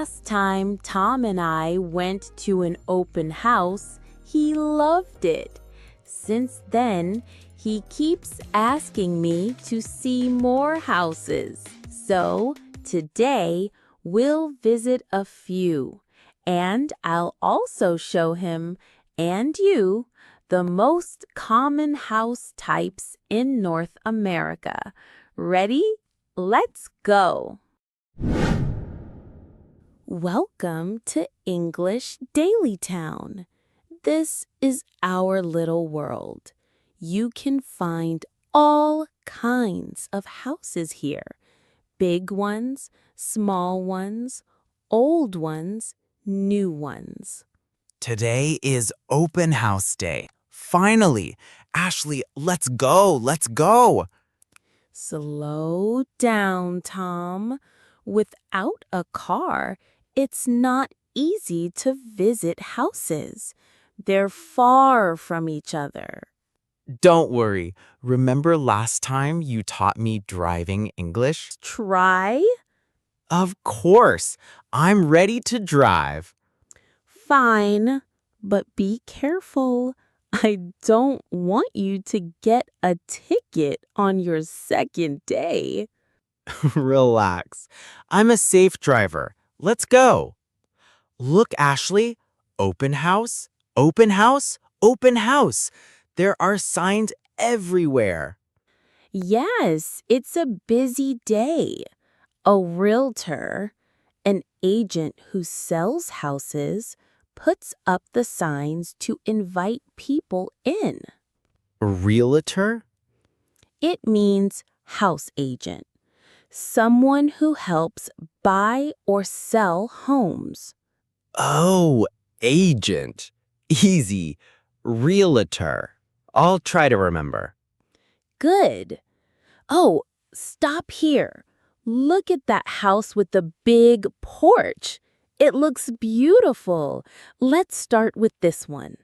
last time Tom and I went to an open house, he loved it. Since then, he keeps asking me to see more houses. So today, we'll visit a few. And I'll also show him and you the most common house types in North America. Ready? Let's go! Welcome to English Dailytown. This is our little world. You can find all kinds of houses here. Big ones, small ones, old ones, new ones. Today is open house day. Finally, Ashley, let's go, let's go. Slow down, Tom. Without a car, it's not easy to visit houses. They're far from each other. Don't worry. Remember last time you taught me driving English? Try? Of course. I'm ready to drive. Fine, but be careful. I don't want you to get a ticket on your second day. Relax. I'm a safe driver. Let's go. Look, Ashley. Open house, open house, open house. There are signs everywhere. Yes, it's a busy day. A realtor, an agent who sells houses, puts up the signs to invite people in. A realtor? It means house agent, someone who helps buy or sell homes. Oh, agent. Easy. Realtor. I'll try to remember. Good. Oh, stop here. Look at that house with the big porch. It looks beautiful. Let's start with this one.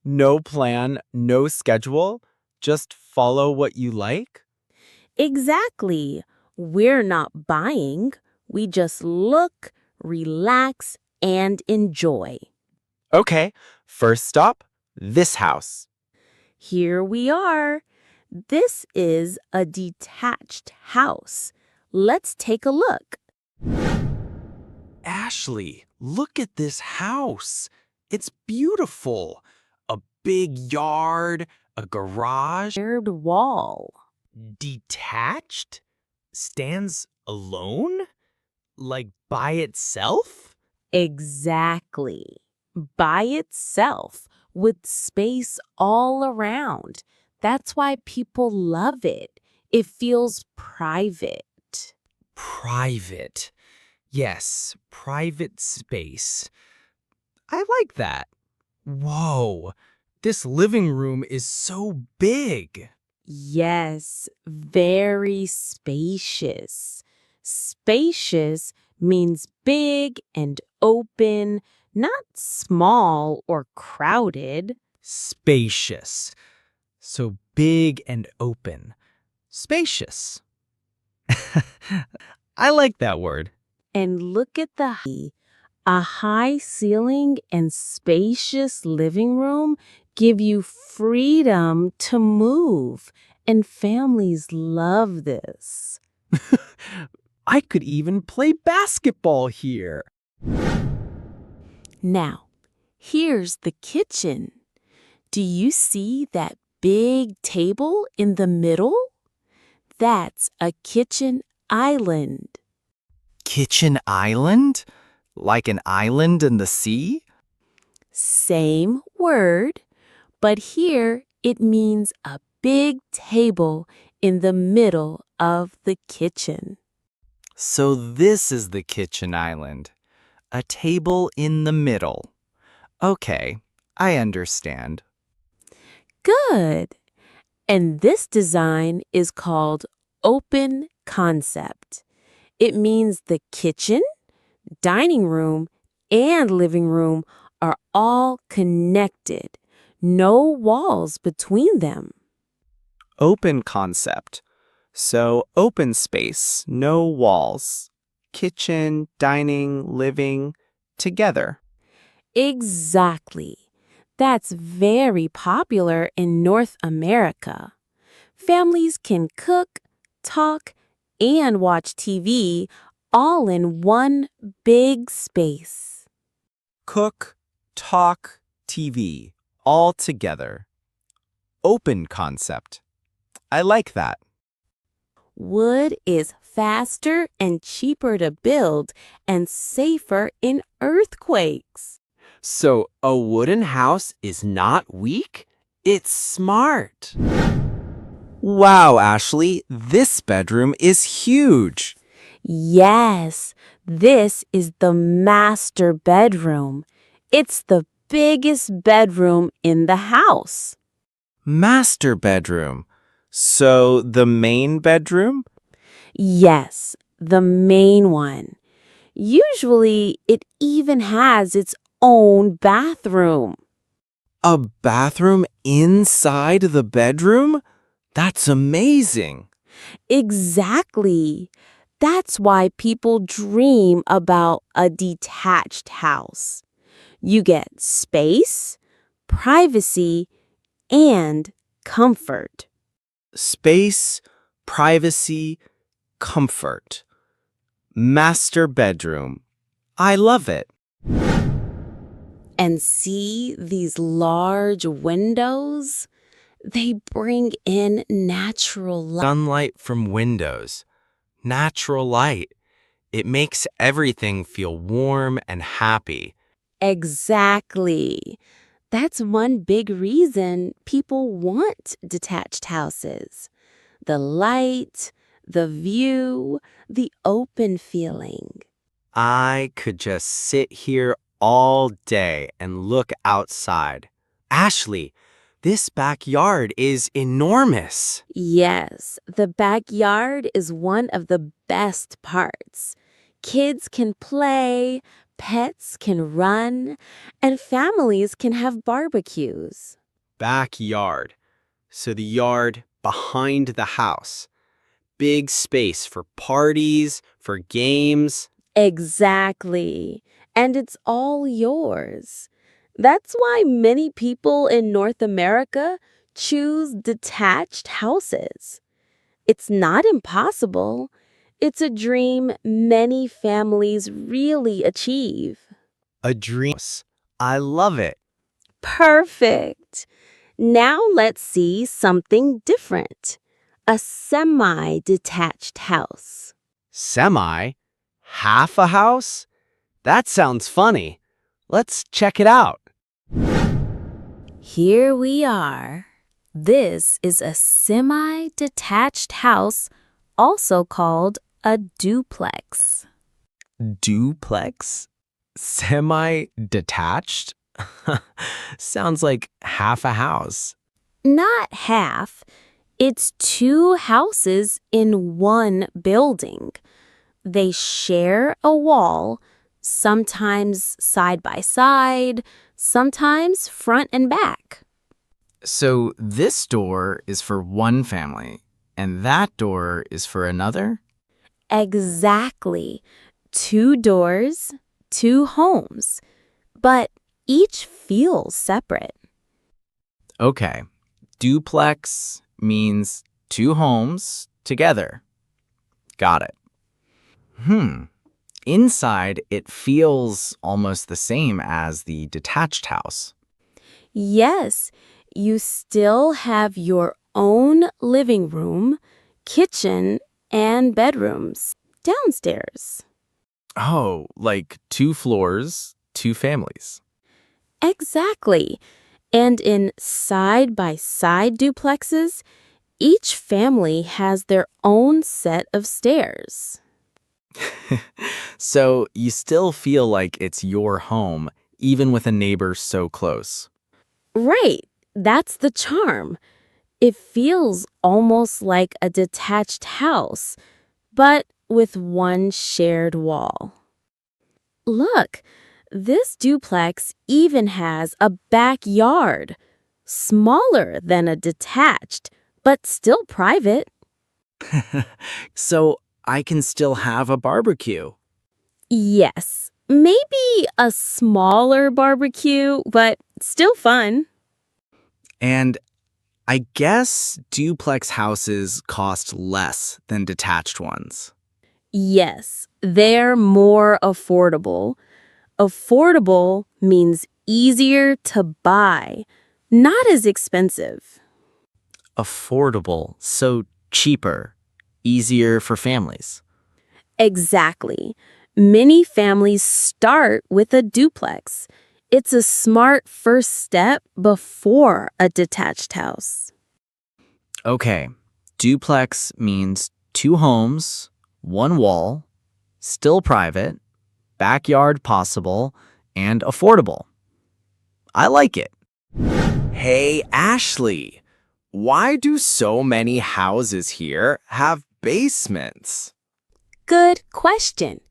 No plan, no schedule, just follow what you like? Exactly. We're not buying. We just look, relax, and enjoy. Okay, first stop, this house. Here we are. This is a detached house. Let's take a look. Ashley, look at this house. It's beautiful. A big yard, a garage. Shared wall. Detached? Stands alone? Like by itself? Exactly. By itself, with space all around. That's why people love it. It feels private. Private. Yes, private space. I like that. Whoa, this living room is so big. Yes, very spacious. Spacious means big and open, not small or crowded. Spacious. So big and open. Spacious. I like that word. And look at a high ceiling and spacious living room give you freedom to move, and families love this. I could even play basketball here. Now, here's the kitchen. Do you see that big table in the middle? That's a kitchen island. Kitchen island? Like an island in the sea? Same word, but here it means a big table in the middle of the kitchen. So this is the kitchen island. A table in the middle. Okay, I understand. Good. And this design is called open concept. It means the kitchen, dining room, and living room are all connected. No walls between them. Open concept. So open space, no walls. kitchen, dining, living together. Exactly. That's very popular in North America. Families can cook, talk, and watch TV all in one big space. Cook, talk, TV, all together. Open concept. I like that. Wood is faster and cheaper to build and safer in earthquakes. So a wooden house is not weak? It's smart. Wow, Ashley, this bedroom is huge. Yes, this is the master bedroom. It's the biggest bedroom in the house. Master bedroom. So the main bedroom? Yes, the main one. Usually, it even has its own bathroom. A bathroom inside the bedroom? That's amazing. Exactly. That's why people dream about a detached house. You get space, privacy, and comfort. Space, privacy, comfort. Master bedroom. I love it. And see these large windows? They bring in natural light. Sunlight from windows. Natural light. It makes everything feel warm and happy. Exactly. That's one big reason people want detached houses. The light, the view, the open feeling. I could just sit here all day and look outside. Ashley, this backyard is enormous. Yes, the backyard is one of the best parts. Kids can play, pets can run, and families can have barbecues. Backyard. So the yard behind the house. Big space for parties, for games. Exactly. And it's all yours. That's why many people in North America choose detached houses. It's not impossible. It's a dream many families really achieve. A dream. I love it. Perfect. Now let's see something different. A semi-detached house. Semi? Half a house? That sounds funny. Let's check it out. Here we are. This is a semi-detached house, also called a duplex. Duplex? Semi-detached? Sounds like half a house. Not half. It's two houses in one building. They share a wall, sometimes side by side, sometimes front and back. So this door is for one family, and that door is for another? Exactly. Two doors, two homes, but each feels separate. Okay. Duplex means two homes together. Got it. Inside, it feels almost the same as the detached house. Yes, you still have your own living room, kitchen, and bedrooms downstairs. Oh, like 2 floors, 2 families. Exactly. And in side-by-side duplexes, each family has their own set of stairs. So you still feel like it's your home, even with a neighbor so close. Right, that's the charm. It feels almost like a detached house, but with one shared wall. Look, this duplex even has a backyard, smaller than a detached, but still private. So I can still have a barbecue. Yes, maybe a smaller barbecue, but still fun. And I guess duplex houses cost less than detached ones. Yes, they're more affordable. Affordable means easier to buy, not as expensive. Affordable, so cheaper, easier for families. Exactly. Many families start with a duplex. It's a smart first step before a detached house. Okay, duplex means two homes, one wall, still private, backyard possible, and affordable. I like it. Hey, Ashley, why do so many houses here have basements? Good question.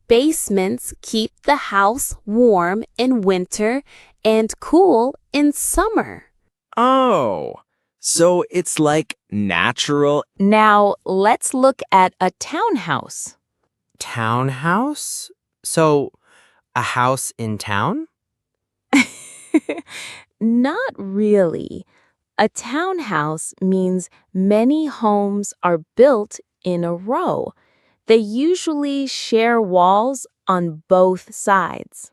Basements keep the house warm in winter and cool in summer. Oh, so it's like natural Now, let's look at a townhouse. townhouse? So, a house in town? Not really. A townhouse means many homes are built in a row. They usually share walls on both sides.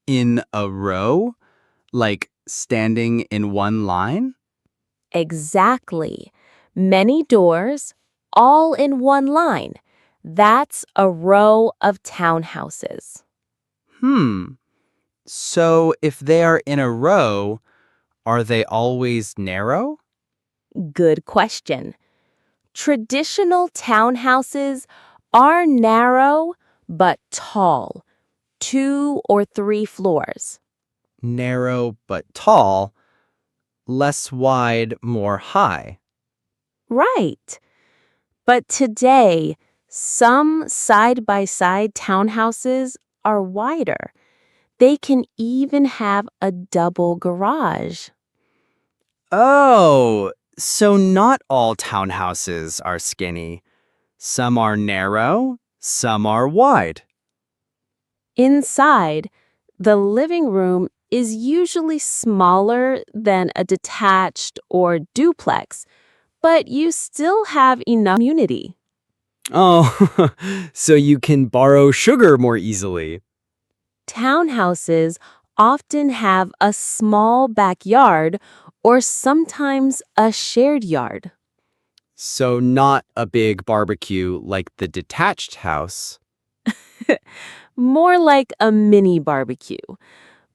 In a row? Like standing in one line? Exactly. Many doors, all in one line. That's a row of townhouses. Hmm. So, if they are in a row, are they always narrow? Good question. Traditional townhouses are narrow but tall, 2 or 3 floors. Narrow but tall, less wide, more high. Right. But today, some side by side townhouses are wider. They can even have a double garage. Oh, so not all townhouses are skinny. Some are narrow, some are wide. Inside, the living room is usually smaller than a detached or duplex, but you still have enough community. Oh, so you can borrow sugar more easily. Townhouses often have a small backyard or sometimes a shared yard. So not a big barbecue like the detached house. More like a mini barbecue.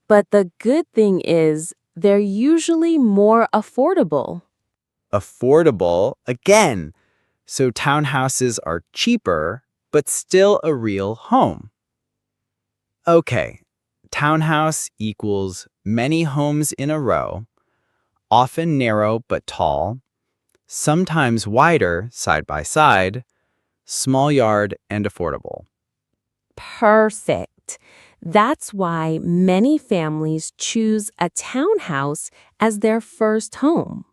But the good thing is, they're usually more affordable. Affordable, again. So townhouses are cheaper, but still a real home. Okay, townhouse equals many homes in a row, often narrow but tall, sometimes wider side by side, small yard and affordable. Perfect. That's why many families choose a townhouse as their first home.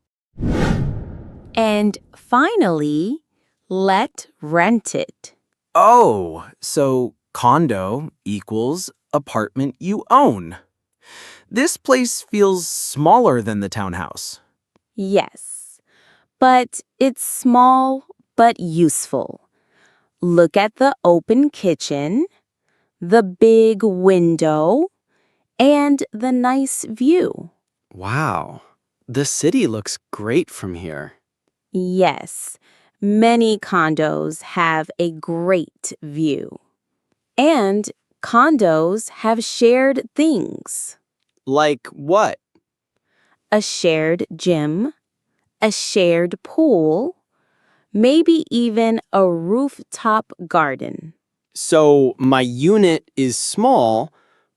And finally, let rent it. Oh, so condo equals apartment you own. This place feels smaller than the townhouse. Yes, but it's small but useful. Look at the open kitchen, the big window, and the nice view. Wow, the city looks great from here. Yes, many condos have a great view. And condos have shared things: Like what? a shared gym, a shared pool, maybe even a rooftop garden. So my unit is small,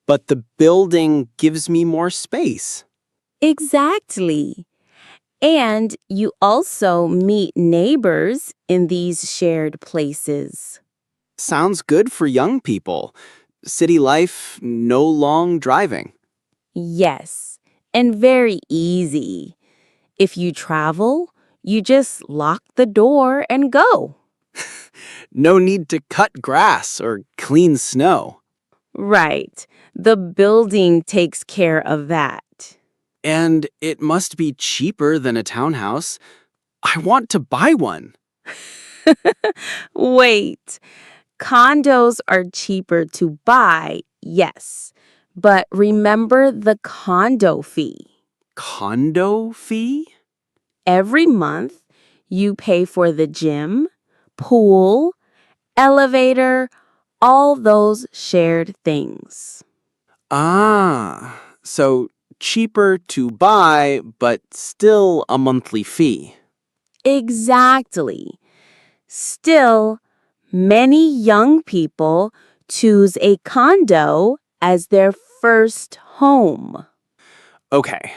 but the building gives me more space. Exactly. And you also meet neighbors in these shared places. Sounds good for young people. City life, no long driving. Yes, and very easy. If you travel, you just lock the door and go. No need to cut grass or clean snow. Right. The building takes care of that. And it must be cheaper than a townhouse. I want to buy one. Wait. Condos are cheaper to buy, yes. But remember the condo fee. Condo fee? Every month, you pay for the gym, pool, elevator, all those shared things. Ah, so cheaper to buy, but still a monthly fee. Exactly. Still, many young people choose a condo as their first home. Okay,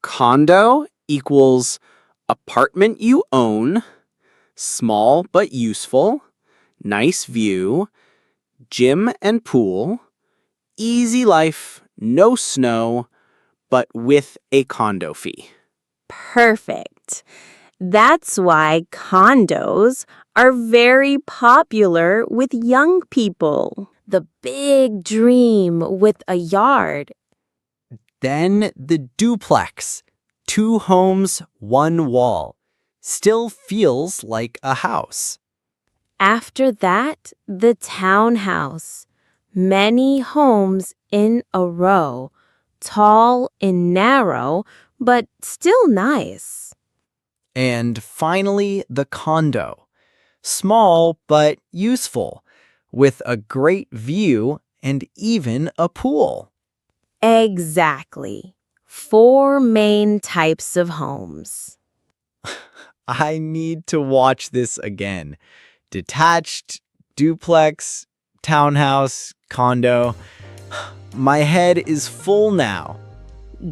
condo equals apartment you own, small but useful, nice view, gym and pool, easy life, no snow, but with a condo fee. Perfect. That's why condos are very popular with young people. The big dream with a yard. Then the duplex. 2 homes, 1 wall. Still feels like a house. After that, the townhouse. Many homes in a row. Tall and narrow, but still nice. And finally, the condo. Small but useful, with a great view and even a pool. Exactly. 4 main types of homes. I need to watch this again. Detached, duplex, townhouse, condo. My head is full now.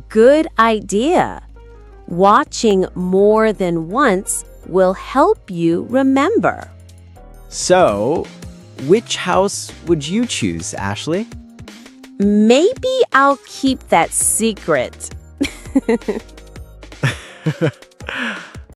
Good idea. Watching more than once will help you remember. So, which house would you choose, Ashley? Maybe I'll keep that secret.